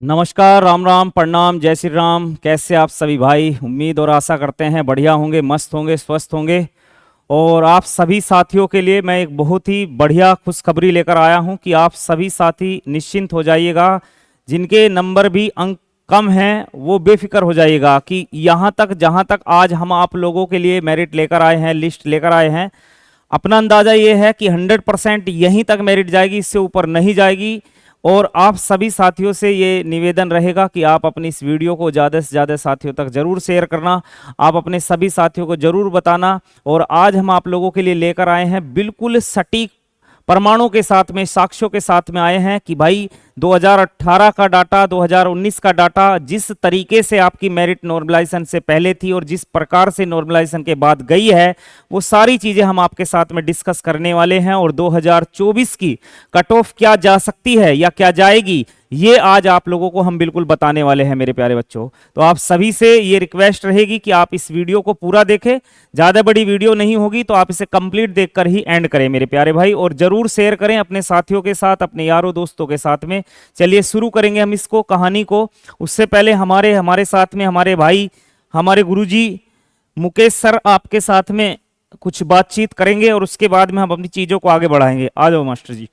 नमस्कार, राम राम, प्रणाम, जय श्री राम। कैसे आप सभी भाई? उम्मीद और आशा करते हैं बढ़िया होंगे, मस्त होंगे, स्वस्थ होंगे। और आप सभी साथियों के लिए मैं एक बहुत ही बढ़िया खुशखबरी लेकर आया हूं कि आप सभी साथी निश्चिंत हो जाइएगा। जिनके नंबर भी अंक कम हैं वो बेफिक्र हो जाइएगा कि यहाँ तक जहाँ तक आज हम आप लोगों के लिए मेरिट लेकर आए हैं, लिस्ट लेकर आए हैं, अपना अंदाजा ये है कि 100% यहीं तक मेरिट जाएगी, इससे ऊपर नहीं जाएगी। और आप सभी साथियों से ये निवेदन रहेगा कि आप अपनी इस वीडियो को ज़्यादा से ज़्यादा साथियों तक जरूर शेयर करना, आप अपने सभी साथियों को जरूर बताना। और आज हम आप लोगों के लिए लेकर आए हैं बिल्कुल सटीक प्रमाणों के साथ में, साक्ष्यों के साथ में आए हैं कि भाई 2018 का डाटा, 2019 का डाटा जिस तरीके से आपकी मेरिट नॉर्मलाइजेशन से पहले थी और जिस प्रकार से नॉर्मलाइजेशन के बाद गई है, वो सारी चीजें हम आपके साथ में डिस्कस करने वाले हैं। और 2024 की कट ऑफ क्या जा सकती है या क्या जाएगी, ये आज आप लोगों को हम बिल्कुल बताने वाले हैं मेरे प्यारे बच्चों। तो आप सभी से ये रिक्वेस्ट रहेगी कि आप इस वीडियो को पूरा देखें। ज्यादा बड़ी वीडियो नहीं होगी तो आप इसे कंप्लीट देखकर ही एंड करें मेरे प्यारे भाई, और जरूर शेयर करें अपने साथियों के साथ, अपने यारों दोस्तों के साथ में। चलिए शुरू करेंगे हम इसको, कहानी को। उससे पहले हमारे साथ में हमारे भाई, हमारे गुरुजी मुकेश सर आपके साथ में कुछ बातचीत करेंगे और उसके बाद में हम अपनी चीजों को आगे बढ़ाएंगे। आ जाओ मास्टर जी।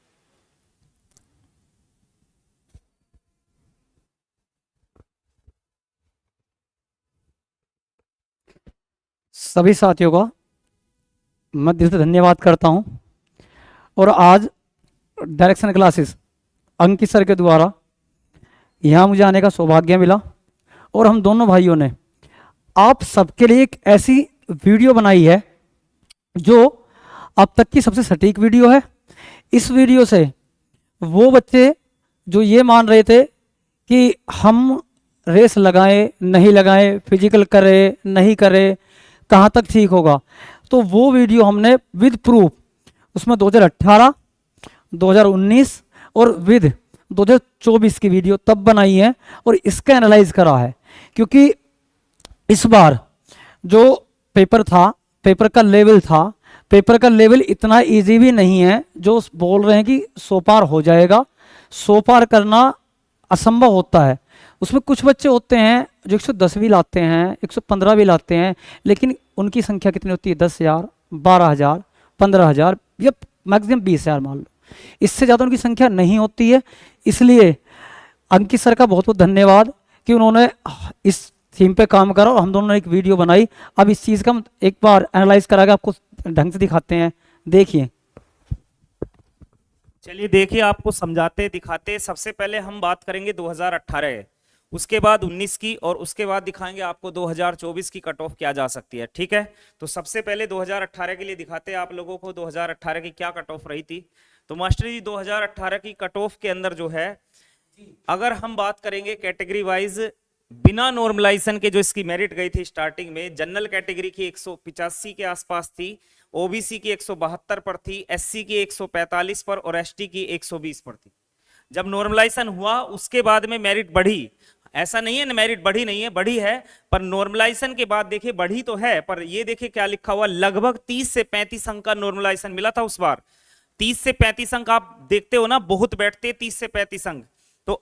सभी साथियों का मैं दिल से धन्यवाद करता हूं। और आज डायरेक्शन क्लासेस अंकित सर के द्वारा यहाँ मुझे आने का सौभाग्य मिला, और हम दोनों भाइयों ने आप सबके लिए एक ऐसी वीडियो बनाई है जो अब तक की सबसे सटीक वीडियो है। इस वीडियो से वो बच्चे जो ये मान रहे थे कि हम रेस लगाएं नहीं लगाएं, फिजिकल करें नहीं करें, कहाँ तक ठीक होगा, तो वो वीडियो हमने विद प्रूफ उसमें 2018, 2019 और विद 2024 की वीडियो तब बनाई है और इसका एनालाइज करा है। क्योंकि इस बार जो पेपर था, पेपर का लेवल इतना इजी भी नहीं है जो बोल रहे हैं कि 100 पार हो जाएगा। 100 पार करना असंभव होता है। उसमें कुछ बच्चे होते हैं जो 110 भी लाते हैं, 115 भी लाते हैं, लेकिन उनकी संख्या कितनी होती है? 10,000, 12,000, 15,000 या मैक्सिमम 20,000 मान लो। इससे ज़्यादा उनकी संख्या नहीं होती है। इसलिए अंकित सर का बहुत बहुत धन्यवाद कि उन्होंने इस थीम पे काम करा और हम दोनों ने एक वीडियो बनाई। अब इस चीज़ का हम एक बार एनालाइज करा के आपको ढंग से दिखाते हैं, देखिए। चलिए देखिए, आपको समझाते दिखाते। सबसे पहले हम बात करेंगे 2018, उसके बाद 19 की, और उसके बाद दिखाएंगे आपको 2024 की कट ऑफ क्या जा सकती है। ठीक है, तो सबसे पहले 2018 के लिए दिखाते हैं आप लोगों को 2018 की क्या कट ऑफ रही थी। तो मास्टर जी 2018 की कट ऑफ के अंदर जो है, अगर हम बात करेंगे कैटेगरी वाइज, बिना नॉर्मलाइजेशन के जो इसकी मेरिट गई थी स्टार्टिंग में, जनरल कैटेगरी की 185 के आसपास थी, ओबीसी की 172 पर थी, एससी की 145 पर और एसटी की 120 पर थी। जब नॉर्मलाइजेशन हुआ उसके बाद में मेरिट बढ़ी। ऐसा नहीं है मेरिट बढ़ी नहीं है, बढ़ी है, पर नॉर्मलाइजेशन के बाद देखिए बढ़ी तो है, पर ये देखिए क्या लिखा हुआ, लगभग 30 से 35 अंक का नॉर्मलाइजेशन मिला था उस बार। 30 से 35 अंक आप देखते हो ना, बहुत बैठते 30 से 35 अंक। तो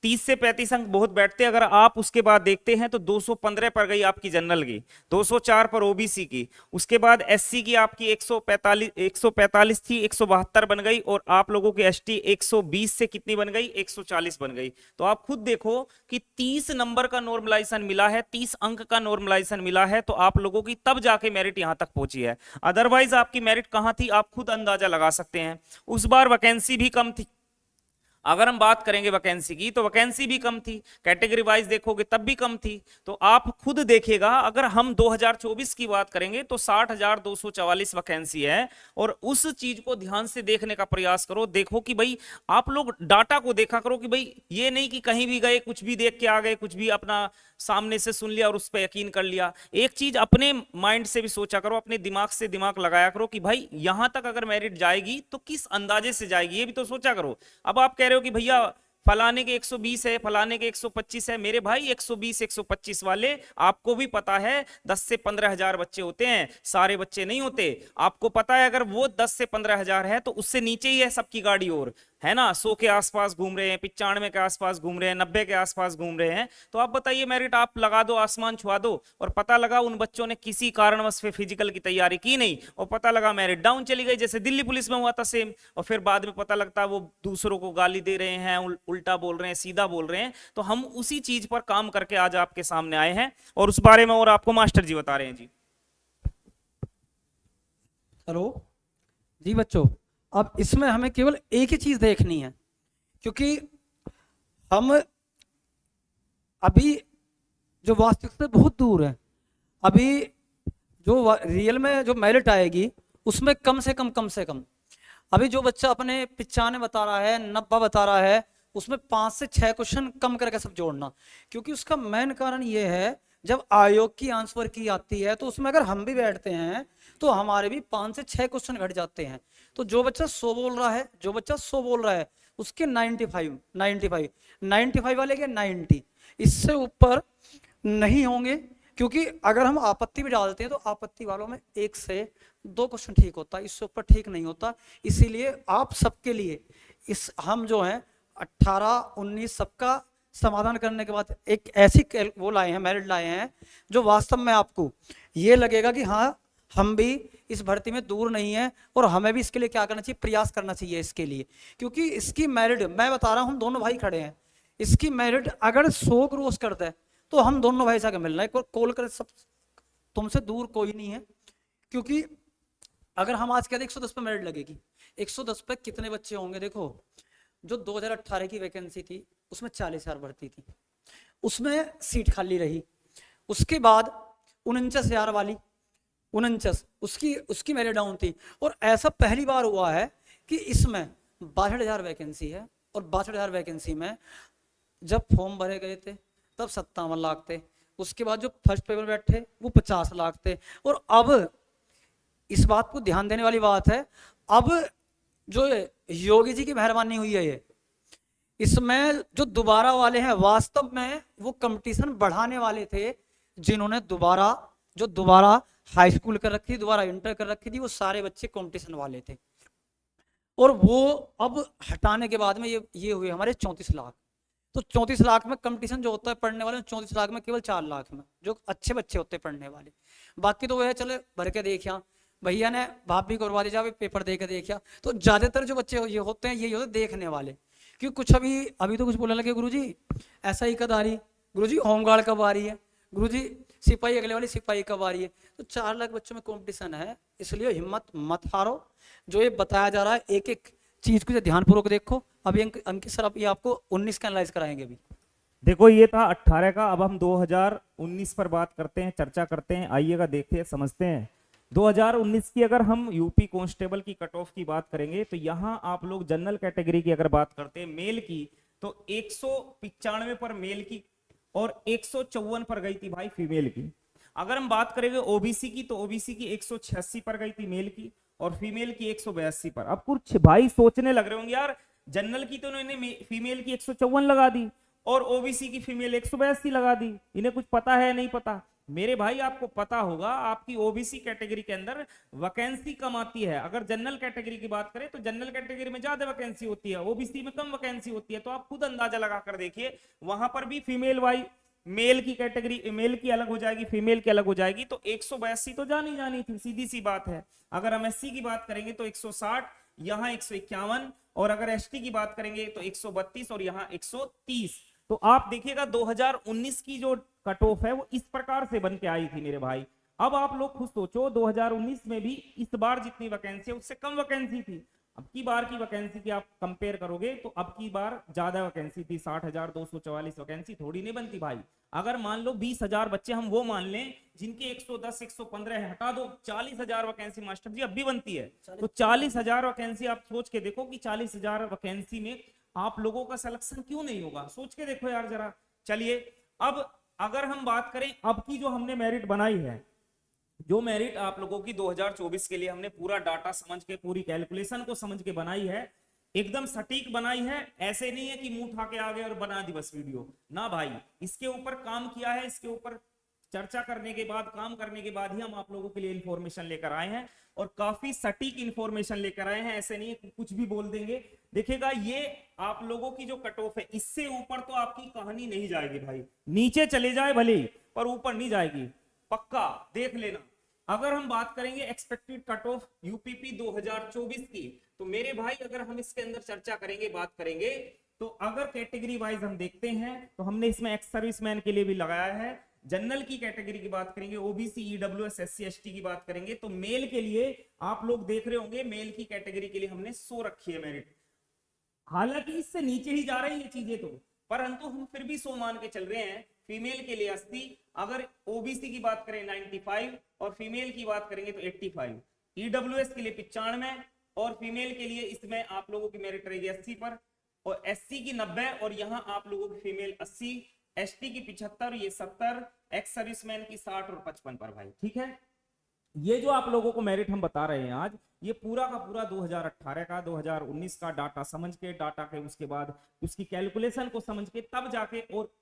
30 से 35 अंक बहुत बैठते। अगर आप उसके बाद देखते हैं तो 215 पर गई आपकी जनरल की, 204 पर ओबीसी की, उसके बाद एससी की आपकी 145 थी, 172 बन गई, और आप लोगों की एसटी 120 से कितनी बन गई? 140 बन गई। तो आप खुद देखो कि 30 नंबर का नॉर्मलाइजेशन मिला है, 30 अंक का नॉर्मलाइजेशन मिला है, तो आप लोगों की तब जाके मेरिट यहां तक पहुंची है। अदरवाइज आपकी मेरिट कहां थी, आप खुद अंदाजा लगा सकते हैं। उस बार वैकेंसी भी कम थी। अगर हम बात करेंगे वैकेंसी की तो वैकेंसी भी कम थी, कैटेगरी वाइज देखोगे तब भी कम थी। तो आप खुद देखिएगा, अगर हम 2024 की बात करेंगे तो 60,244 वैकेंसी है। और उस चीज को ध्यान से देखने का प्रयास करो। देखो कि भाई आप लोग डाटा को देखा करो कि भाई ये नहीं कि कहीं भी गए कुछ भी देख के आ गए, कुछ भी अपना सामने से सुन लिया और उस पर यकीन कर लिया। एक चीज अपने माइंड से भी सोचा करो, अपने दिमाग से दिमाग लगाया करो कि भाई यहां तक अगर मेरिट जाएगी तो किस अंदाजे से जाएगी, ये भी तो सोचा करो। अब आप कह रहे हो कि भैया फलाने के 120 है, फलाने के 125 है। मेरे भाई 120 125 वाले आपको भी पता है 10 से 15 हजार बच्चे होते हैं, सारे बच्चे नहीं होते। आपको पता है अगर वो 10 से 15 हजार है तो उससे नीचे ही है सबकी गाड़ी। और है ना, 100 के आसपास घूम रहे हैं, 95 के आसपास घूम रहे हैं, 90 के आसपास घूम रहे हैं। तो आप बताइए, मेरिट आप लगा दो, आसमान छुआ दो, और पता लगा उन बच्चों ने किसी कारणवश फिजिकल की तैयारी की नहीं, और पता लगा मेरिट डाउन चली गई, जैसे दिल्ली पुलिस में हुआ था सेम। और फिर बाद में पता लगता है वो दूसरों को गाली दे रहे हैं, उल्टा बोल रहे हैं, सीधा बोल रहे हैं। तो हम उसी चीज पर काम करके आज आपके सामने आए हैं, और उस बारे में और आपको मास्टर जी बता रहे हैं जी। हेलो जी बच्चों, अब इसमें हमें केवल एक ही चीज देखनी है, क्योंकि हम अभी जो वास्तविकता से बहुत दूर है। अभी जो रियल में जो मेरिट आएगी उसमें कम से कम अभी जो बच्चा अपने 95 बता रहा है, 90 बता रहा है, उसमें 5 से 6 क्वेश्चन कम करके सब जोड़ना। क्योंकि उसका मेन कारण ये है, जब आयोग की आंसर की आती है तो उसमें अगर हम भी बैठते हैं तो हमारे भी 5 से 6 क्वेश्चन घट जाते हैं। तो जो बच्चा 100 बोल रहा है, जो बच्चा 100 बोल रहा है, उसके 95 वाले के 90, इससे ऊपर नहीं होंगे। क्योंकि अगर हम आपत्ति भी डालते हैं तो आपत्ति वालों में 1 से 2 क्वेश्चन ठीक होता है, इससे ऊपर ठीक नहीं होता। इसीलिए आप सबके लिए इस हम जो है 18 19 सबका समाधान करने के बाद एक ऐसी वो लाए हैं, मेरिट लाए हैं, जो वास्तव में आपको ये लगेगा कि हाँ, हम भी इस भर्ती में दूर नहीं है, और हमें भी इसके लिए क्या करना चाहिए, प्रयास करना चाहिए इसके लिए। क्योंकि इसकी मेरिट मैं बता रहा हूँ, हम दोनों भाई खड़े हैं, इसकी मेरिट अगर 100 क्रॉस करता है तो हम दोनों भाई जाके मिलना है। एक बार कॉल कर, सब तुमसे दूर कोई नहीं है। क्योंकि अगर हम आज कहते 110 पे मेरिट लगेगी, 110 पे कितने बच्चे होंगे? देखो, जो 2018 की वैकेंसी थी उसमें 40,000 भर्ती थी, उसमें सीट खाली रही। उसके बाद 49,000 वाली, 49 उसकी मेरिट डाउन थी। और ऐसा पहली बार हुआ है कि इसमें 62,000 वैकेंसी है, और 62,000 वैकेंसी में जब फॉर्म भरे गए थे तब 57 लाख थे। उसके बाद जो फर्स्ट पेपर बैठे वो 50 लाख थे। और अब इस बात को ध्यान देने वाली बात है, अब जो योगी जी की मेहरबानी हुई है, ये इसमें जो दोबारा वाले हैं, वास्तव में वो कंपटीशन बढ़ाने वाले थे, जिन्होंने दोबारा हाई स्कूल कर रखी थी, दोबारा इंटर कर रखी थी, वो सारे बच्चे कंपटीशन वाले थे। और वो अब हटाने के बाद में ये हुए हमारे 34 लाख। तो 34 लाख में कंपटीशन जो होता है पढ़ने वाले, 34 लाख में केवल 4 लाख में जो अच्छे बच्चे होते हैं पढ़ने वाले, बाकी तो वो है चले भर के देखिया, भैया ने भाप भी करवा दी, जावे पेपर दे के देखिया। तो ज्यादातर जो बच्चे ये होते हैं, ये होते हैं देखने वाले। क्योंकि कुछ अभी तो कुछ बोलने लगे, गुरुजी ऐसा ही कद आ रही, गुरुजी होमगार्ड कब आ रही है, गुरुजी सिपाही अगले वाली सिपाही कब आ रही है। तो 4 लाख बच्चों में कंपटीशन है, इसलिए हिम्मत मत हारो। जो ये बताया जा रहा है, एक एक चीज को ध्यानपूर्वक देखो। अभी अंकित सर ये आपको 19 का एनालाइज कराएंगे। अभी देखो, ये था 18 का, अब हम 2019 पर बात करते हैं, चर्चा करते हैं। आइएगा, देखते हैं, समझते हैं 2019 की। अगर हम यूपी कांस्टेबल की कट ऑफ की बात करेंगे तो यहाँ आप लोग जनरल कैटेगरी की अगर बात करते हैं मेल की, तो 195 पर मेल की और 154 पर गई थी भाई फीमेल की। अगर हम बात करेंगे ओबीसी की, तो ओबीसी की 186 पर गई थी मेल की, और फीमेल की 182 पर। अब कुछ भाई सोचने लग रहे होंगे, यार जनरल की तो इन्होंने फीमेल की 154 लगा दी और ओबीसी की फीमेल 182 लगा दी, इन्हें कुछ पता है नहीं पता? मेरे भाई आपको पता होगा, आपकी ओबीसी कैटेगरी के अंदर वैकेंसी कम आती है। अगर जनरल कैटेगरी की बात करें तो जनरल कैटेगरी में ज्यादा वैकेंसी होती है, ओबीसी में कम वैकेंसी होती है। तो आप खुद अंदाजा लगाकर देखिए, वहां पर भी फीमेल वाई मेल की कैटेगरी, मेल की अलग हो जाएगी, फीमेल की अलग हो जाएगी। तो 182 तो जानी थी, सीधी सी बात है। अगर हम एससी की बात करेंगे तो 160, यहाँ 151, और अगर एसटी की बात करेंगे तो 132 और यहाँ 130। तो आप देखिएगा 2019 की जो कट ऑफ है वो इस प्रकार से बन के आई थी मेरे भाई। अब आप लोग खुद सोचो, 2019 में भी इस बार जितनी वैकेंसी है उससे कम वैकेंसी थी। अब की बार की वैकेंसी की आप कंपेयर करोगे तो अब की बार ज्यादा वैकेंसी थी, 60,244 वैकेंसी थोड़ी नहीं बनती भाई। अगर मान लो 20,000 बच्चे हम वो मान लें जिनके 110 115 हटा दो, 40,000 वैकेंसी मास्टर जी अब भी बनती है। तो 40,000 वैकेंसी आप सोच के देखो कि 40,000 वैकेंसी में आप लोगों का सिलेक्शन क्यों नहीं होगा, सोच के देखो यार जरा। चलिए, अब अगर हम बात करें अब की जो हमने मेरिट बनाई है, जो मेरिट आप लोगों की 2024 के लिए हमने पूरा डाटा समझ के, पूरी कैलकुलेशन को समझ के बनाई है, एकदम सटीक बनाई है। ऐसे नहीं है कि मुंह उठा के आ गए और बना दी बस वीडियो, ना भाई। इसके ऊपर काम किया है, इसके ऊपर चर्चा करने के बाद, काम करने के बाद ही हम आप लोगों के लिए इंफॉर्मेशन लेकर आए हैं, और काफी सटीक इंफॉर्मेशन लेकर आए हैं। ऐसे नहीं है कि कुछ भी बोल देंगे। देखिएगा ये आप लोगों की जो कट ऑफ है, इससे ऊपर तो आपकी कहानी नहीं जाएगी भाई, नीचे चले जाए भले ही, पर ऊपर नहीं जाएगी, पक्का देख लेना। अगर हम बात करेंगे एक्सपेक्टेड कट ऑफ यूपीपी 2024 की, तो मेरे भाई अगर हम इसके अंदर चर्चा करेंगे, बात करेंगे, तो अगर कैटेगरी वाइज हम देखते हैं तो हमने इसमें एक्स सर्विसमैन के लिए भी लगाया है, जनरल की कैटेगरी की बात करेंगे, ओबीसी, ईडब्ल्यूएस, एससी, एसटी की बात करेंगे, तो मेल के लिए आप लोग देख रहे होंगे, मेल की कैटेगरी के लिए हमने 100 रखी है मेरिट। हालांकि इससे नीचे ही जा रही है चीजें तो, परंतु हम फिर भी 100 मान के चल रहे हैं। फीमेल के लिए 80, अगर ओबीसी की बात करें 95 और फीमेल की बात करेंगे तो 85, ईडब्ल्यूएस के लिए 95 और फीमेल के लिए इसमें आप लोगों की मेरिट रहेगी 80 पर, और एससी की 90 और यहां आप लोगों की फीमेल 80, एसटी की 75, ये 70, एक्स सर्विसमैन की 60 और 55 पर भाई, ठीक है। ये जो आप लोगों को मेरिट हम बता रहे हैं आज, ये पूरा का पूरा 2018 का 2019 का डाटा समझ के, डाटा के उसके बाद उसकी कैलकुलेशन को समझ के तब जाके, और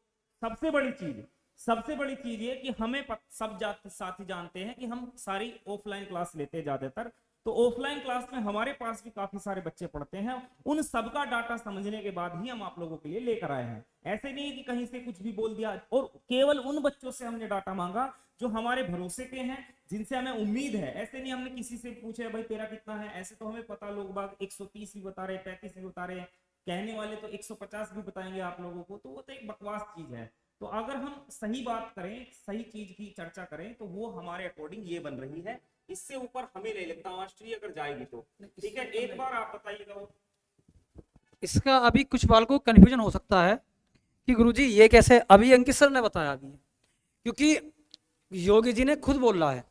सबसे बड़ी चीज ये कि हमें सब साथी जानते हैं कि हम सारी ऑफलाइन क्लास लेते हैं ज्यादातर, तो ऑफलाइन क्लास में हमारे पास भी काफी सारे बच्चे पढ़ते हैं, उन सबका डाटा समझने के बाद ही हम आप लोगों के लिए लेकर आए हैं। ऐसे नहीं कि कहीं से कुछ भी बोल दिया, और केवल उन बच्चों से हमने डाटा मांगा जो हमारे भरोसे के हैं, जिनसे हमें उम्मीद है। ऐसे नहीं हमने किसी से पूछे भाई तेरा कितना है, ऐसे तो हमें पता, लोग बाग 130 भी बता रहे, 35 भी बता रहे हैं, कहने वाले तो 150 भी बताएंगे आप लोगों को, तो वो तो एक बकवास चीज है। तो अगर हम सही बात करें, सही चीज की चर्चा करें, तो वो हमारे अकॉर्डिंग ये बन रही है, इससे ऊपर हमें नहीं लगता मास्टरी अगर जाएगी तो, ठीक है। एक बार आप बताइएगा। इसका अभी कुछ बाल को कन्फ्यूजन हो सकता है कि गुरुजी ये कैसे, अभी अंकित सर ने बताया अभी, क्योंकि योगी जी ने खुद बोल रहा है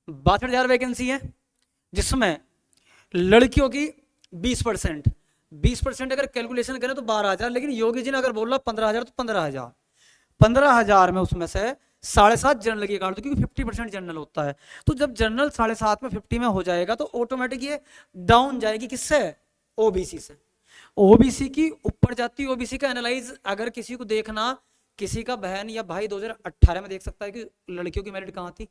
62,000 वैकेंसी है, जिसमें लड़कियों की 20% अगर कैलकुलेशन करें तो 12,000, लेकिन योगी जी ने अगर बोल रहा 15,000 तो 15,000 में उसमें से 7.5 जनरल की काट दो, क्योंकि 50% जनरल होता है। तो जब जनरल 7.5 में 50 में हो जाएगा तो ऑटोमेटिक ये डाउन जाएगी, किससे? ओबीसी से। ओबीसी की ऊपर जाती है। ओबीसी का एनालाइज अगर किसी को देखना, किसी का बहन या भाई 2018 में देख सकता है कि लड़कियों की मेरिट कहाँ थी,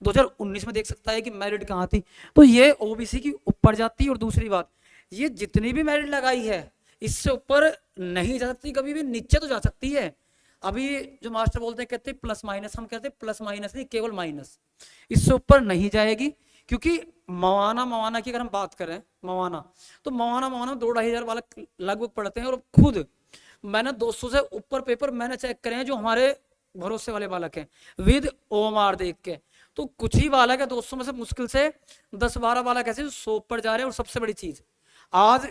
2019 में देख सकता है कि मेरिट कहाँ थी, तो ये ओबीसी की ऊपर जाती है। और दूसरी बात, ये जितनी भी मेरिट लगाई है इससे ऊपर नहीं जा सकती, कभी भी नीचे तो जा सकती है। अभी जो मास्टर बोलते हैं, कहते हैं प्लस माइनस, हम कहते हैं प्लस माइनस नहीं, केवल माइनस, इससे ऊपर नहीं जाएगी। क्योंकि मवाना की अगर हम बात करें, मवाना में 2-2,500 बालक लगभग पढ़ते हैं, और खुद मैंने 200 से ऊपर पेपर मैंने चेक करे हैं जो हमारे भरोसे वाले बालक हैं, विद ओएमआर देख के, तो कुछ ही बालक है 200 में से मुश्किल से 10-12 बालक ऐसे 100 पर जा रहे हैं। और सबसे बड़ी चीज, आज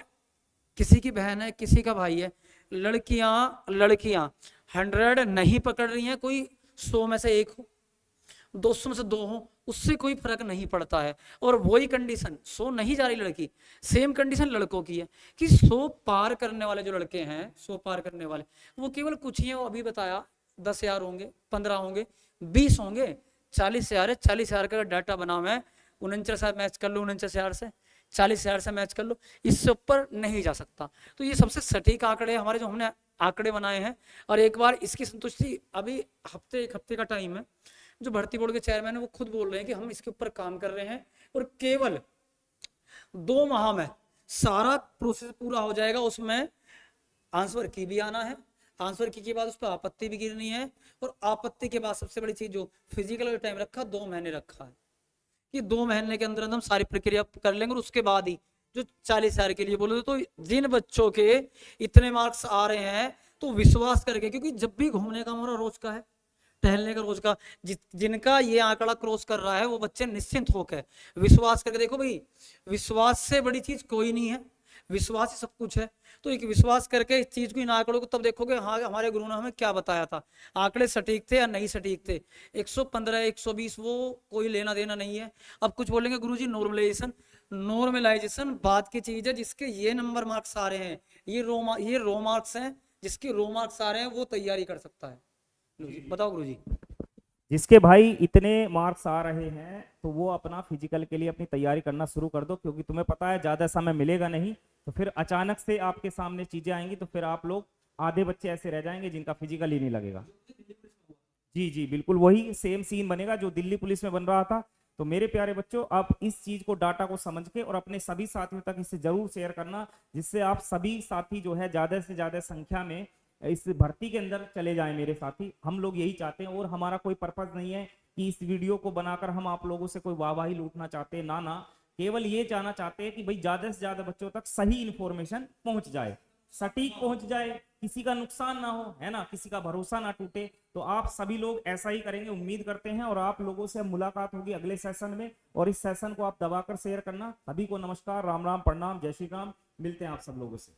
किसी की बहन है, किसी का भाई है, लड़कियां 100 नहीं पकड़ रही हैं, कोई 100 में से 1 हो, 200 में से 2 हो, उससे कोई फर्क नहीं पड़ता है। और वही कंडीशन 100 नहीं जा रही लड़की, सेम कंडीशन लड़कों की है कि 100 पार करने वाले जो लड़के हैं, 100 पार करने वाले वो केवल कुछ ही है। वो अभी बताया 10,000 होंगे, 15 होंगे, 20 होंगे, 40,000 है। 40,000 का डाटा बना मैं 49 मैच कर लो, 49,000 से 40,000 से मैच कर लो, इससे ऊपर नहीं जा सकता। तो ये सबसे सटीक आंकड़े हमारे, जो हमने आंकड़े बनाए हैं। और एक बार इसकी संतुष्टि, अभी एक हफ्ते का टाइम है, जो भर्ती बोर्ड के चेयरमैन है वो खुद बोल रहे हैं कि हम इसके ऊपर काम कर रहे हैं, और केवल 2 माह में सारा प्रोसेस पूरा हो जाएगा। उसमें आंसर की भी आना है, आंसर की के बाद उस पर आपत्ति भी गिरनी है, और आपत्ति के बाद सबसे बड़ी चीज जो फिजिकल टाइम रखा 2 महीने रखा है, कि 2 महीने के अंदर हम सारी प्रक्रिया कर लेंगे। और उसके बाद ही जो 40,000 के लिए बोले, तो जिन बच्चों के इतने मार्क्स आ रहे हैं तो विश्वास करके, क्योंकि जब भी घूमने का हमारा रोज का है, टहलने का रोज का, जिनका ये आंकड़ा क्रॉस कर रहा है वो बच्चे निश्चिंत होकर विश्वास करके देखो भाई, विश्वास से बड़ी चीज कोई नहीं है, विश्वास ही सब कुछ है। तो एक विश्वास करके इस चीज को, इन आंकड़ों को तब देखोगे, हाँ हमारे गुरु ने हमें क्या बताया था, आंकड़े सटीक थे या नहीं सटीक थे। 115 120 वो कोई लेना देना नहीं है। अब कुछ बोलेंगे गुरुजी नॉर्मलाइजेशन बात की चीज है, जिसके ये नंबर मार्क्स आ रहे हैं, ये रो मार्क्स हैं, जिसके रो मार्क्स आ रहे हैं वो तैयारी कर सकता है। बताओ गुरुजी। जिसके भाई इतने मार्क्स आ रहे हैं तो वो अपना फिजिकल के लिए अपनी तैयारी करना शुरू कर दो, क्योंकि तुम्हें पता है ज्यादा समय मिलेगा नहीं, तो फिर अचानक से आपके सामने चीजें आएंगी, तो फिर आप लोग आधे बच्चे ऐसे रह जाएंगे जिनका फिजिकल ही नहीं लगेगा। जी जी बिल्कुल वही सेम सीन बनेगा जो दिल्ली पुलिस में बन रहा था। तो मेरे प्यारे बच्चों, आप इस चीज को, डाटा को समझ के और अपने सभी साथियों तक इसे जरूर शेयर करना, जिससे आप सभी साथी जो है ज्यादा से ज्यादा संख्या में इस भर्ती के अंदर चले जाएं। मेरे साथी, हम लोग यही चाहते हैं और हमारा कोई पर्पज नहीं है कि इस वीडियो को बनाकर हम आप लोगों से कोई वाहवाही लूटना चाहते हैं, ना ना, केवल ये जानना चाहते हैं कि भाई ज्यादा से ज्यादा बच्चों तक सही इंफॉर्मेशन पहुंच जाए, सटीक पहुंच जाए, किसी का नुकसान ना हो, है ना, किसी का भरोसा ना टूटे। तो आप सभी लोग ऐसा ही करेंगे, उम्मीद करते हैं। और आप लोगों से मुलाकात होगी अगले सेशन में, और इस सेशन को आप दबाकर शेयर करना। सभी को नमस्कार, राम राम, प्रणाम, जय श्री राम। मिलते हैं आप सब लोगों से।